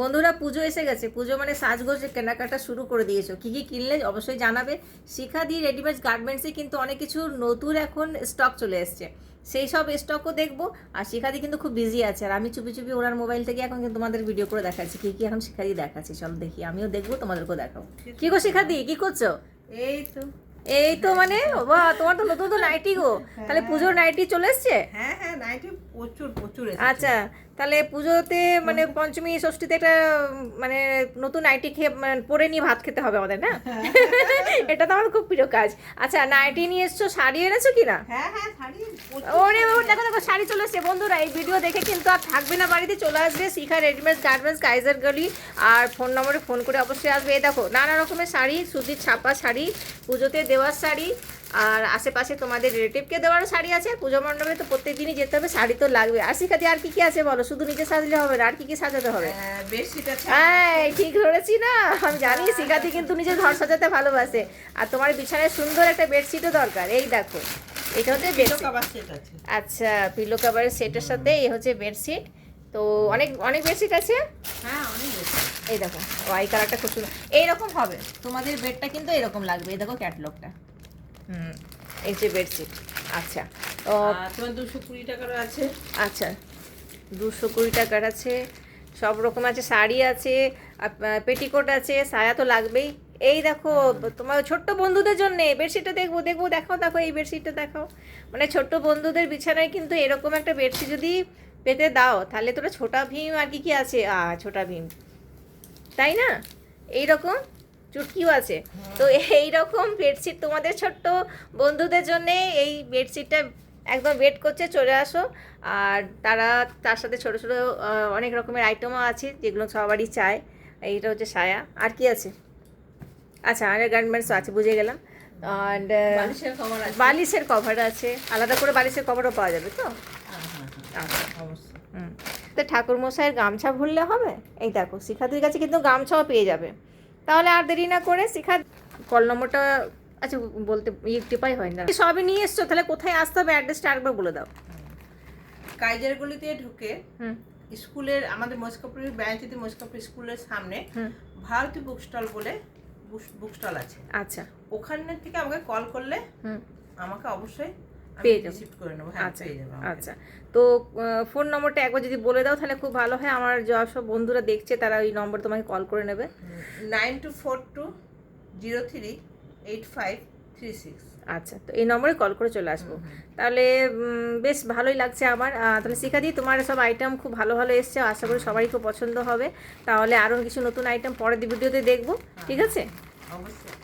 বন্ধুরা পুজো এসে গেছে। পুজো মানে সাজগোজে কেনাকাটা শুরু করে দিয়েছো, কি কি কিনলে অবশ্যই জানাবে। শিখাদি রেডিমেড গার্মেন্টসে কিন্তু অনেক কিছু নতুন এখন স্টক চলে এসছে, সেই সব স্টকও দেখবো। আর শিখাদি কিন্তু খুব বিজি আছে, আর আমি চুপি চুপি ওনার মোবাইল থেকে এখন কিন্তু তোমাদের ভিডিও করে দেখাচ্ছি কি কি এখন শিখাদি দেখাচ্ছি। চলো দেখি, আমিও দেখবো, তোমাদেরকেও দেখাও। কি গো শিখাদি, কি করছো? এই তো মানে বাহ, তোমার তো নতুন নাইটি গো। তাহলে পুজোর নাইটি চলে এসছে? হ্যাঁ হ্যাঁ, নাইটি প্রচুর প্রচুর এসেছে। আচ্ছা, তাহলে পুজোতে মানে পঞ্চমী ষষ্ঠীতে একটা মানে নতুন নাইটি খেয়ে পরে নিয়ে ভাত খেতে হবে আমাদের, না? এটা তো আমার খুব প্রিয় কাজ। আচ্ছা, নাইটি নিয়ে এসছো, শাড়ি এনেছো কিনা? হ্যাঁ হ্যাঁ, শাড়ি ওরে ও দেখো দেখো, শাড়ি চলে এসছে। বন্ধুরা এই ভিডিও দেখে কিন্তু আর থাকবে না বাড়িতে, চলে আসবে শিখা রেডিমেড গার্মেন্টস কাইজার গলি, আর ফোন নম্বরে ফোন করে অবশ্যই আসবে। এই দেখো নানা রকমের শাড়ি, সুতির ছাপা শাড়ি, পুজোতে দেওয়ার শাড়ি, আর আশেপাশে তোমাদের রিলেটিভকে দেওয়ার শাড়ি আছে। পুজো মণ্ডপে তো প্রত্যেক দিনই যেতে হবে, শাড়ি তো লাগবে। আর শিখাদি আর কি কি আছে বলো, শুধু নিজে সাজলে হবে না, আর কি কি সাজাতে হবে? বেডশিট আছে। হ্যাঁ ঠিক ধরেছি না, আমি জানি শিখাদি কিন্তু নিজের ঘর সাজাতে ভালোবাসে। আর তোমার বিছানায় সুন্দর একটা বেডশিটও দরকার। এই দেখো, এটা হচ্ছে বেডশিট। আচ্ছা, পিলো কাভারের সেটের সাথে এই হচ্ছে বেডশিট। তো অনেক অনেক বেডশিট আছে। হ্যাঁ অনেক বেশি। এই দেখো ওয়াই কালারটা খুব সুন্দর, এইরকম হবে তোমাদের বেডটা কিন্তু এরকম লাগবে। এই দেখো ক্যাটলগটা, এই যে বেডশিট। আচ্ছা তোমার 220 টাকারও আছে। আচ্ছা, 220 টাকার আছে, সব রকম আছে। শাড়ি আছে, পেটিকোট আছে, সায়া তো লাগবেই। এই দেখো তোমার ছোট্ট বন্ধুদের জন্য বেডশিটটা দেখবো দেখবো, দেখাও দেখো, এই বেডশিটটা দেখাও। মানে ছোট্ট বন্ধুদের বিছানায় কিন্তু এরকম একটা বেডশিট যদি পেতে দাও, তাহলে তোরা ছোটা ভীম আর কি কি আছে, ছোটা ভীম, তাই না? এইরকম চুটকিও আছে। তো এইরকম বেডশিট তোমাদের ছোট্ট বন্ধুদের জন্য এই বেডশিটটা একদম ওয়েট করছে, চলে আসো। আর তার সাথে ছোটো ছোটো অনেক রকমের আইটেমও আছে যেগুলো সবারই চায়। এইটা হচ্ছে সায়া। আর কি আছে? আচ্ছা, আন্ডার গার্মেন্টসও আছে, বুঝে গেলাম। অ্যান্ড বালিশের কভার আছে, আলাদা করে বালিশের কভারও পাওয়া যাবে তো? আচ্ছা অবশ্যই। তো ঠাকুর মশাইয়ের গামছা ভরলে হবে। এই দেখো শিখাদির কাছে কিন্তু গামছাও পেয়ে যাবে। তাহলে আর দেরি না করে শিখা কল নম্বরটা, আচ্ছা বলতে টিপাই হয় না, সবই নিয়ে এসছো, তাহলে কোথায় আসতে হবে অ্যাড্রেসটা আরেকবার বলে দাও। কাইজার গলিতে ঢুকে স্কুলের আমাদের মস্কাপুরের ব্যাঞ্চিতে মস্কাপুর স্কুলের সামনে ভারতী বুক স্টল বলে বুক স্টল আছে। আচ্ছা, ওখানে থেকে আমাকে কল করলে আমাকে অবশ্যই পেয়ে যাবো। রিসিভ করে নেবো। হ্যাঁ পেয়ে যাবো। আচ্ছা, তো ফোন নম্বরটা একবার যদি বলে দাও তাহলে খুব ভালো হয়। আমার সব বন্ধুরা দেখছে, তারা ওই নম্বর তোমাকে কল করে নেবে। 9242038536। আচ্ছা, তো এই নম্বরে কল করে চলে আসবো। তাহলে বেশ ভালোই লাগছে আমার। তাহলে শিখাদি তোমার সব আইটেম খুব ভালো ভালো এসছে, আশা করি সবারই খুব পছন্দ হবে। তাহলে আরও কিছু নতুন আইটেম পরের ভিডিওতে দেখবো, ঠিক আছে? অবশ্যই।